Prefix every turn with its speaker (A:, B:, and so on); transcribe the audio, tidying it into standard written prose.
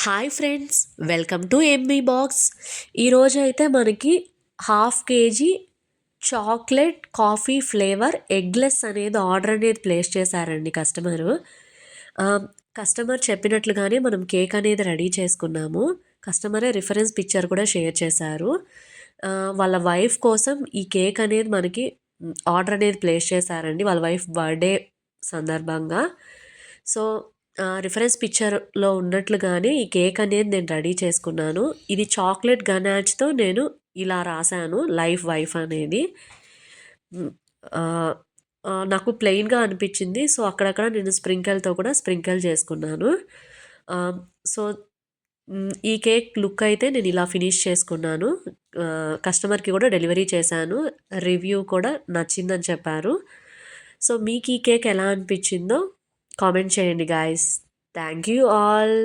A: Hi friends, welcome to MB box. ఈరోజు అయితే మనకి half KG chocolate coffee flavour eggless అనేది ఆర్డర్ అనేది ప్లేస్ చేశారండి కస్టమరు. కస్టమర్ చెప్పినట్లుగానే మనం కేక్ అనేది రెడీ చేసుకున్నాము. కస్టమరే రిఫరెన్స్ పిక్చర్ కూడా షేర్ చేశారు. వాళ్ళ వైఫ్ కోసం ఈ కేక్ అనేది మనకి ఆర్డర్ అనేది ప్లేస్ చేశారండి, వాళ్ళ వైఫ్ బర్త్డే సందర్భంగా. సో రిఫరెన్స్ పిక్చర్‌లో ఉన్నట్లుగానే ఈ కేక్ అనేది నేను రెడీ చేసుకున్నాను. ఇది చాక్లెట్ గనాచ్‌తో నేను ఇలా రాసాను లైఫ్ వైఫ్ అనేది. హ్మ్. ఆహ్, నాకు ప్లెయిన్‌గా అనిపించింది. సో, అక్కడక్కడ నేను స్ప్రింకిల్‌తో కూడా స్ప్రింకిల్ చేసుకున్నాను. ఆహ్, సో, ఈ కేక్ లుక్ అయితే నేను ఇలా ఫినిష్ చేసుకున్నాను. కస్టమర్‌కి కూడా డెలివరీ చేశాను. రివ్యూ కూడా నచ్చిందని చెప్పారు. సో, మీకు ఈ కేక్ ఎలా అనిపించిందో కామెంట్ చేయండి గైస్. Thank you all.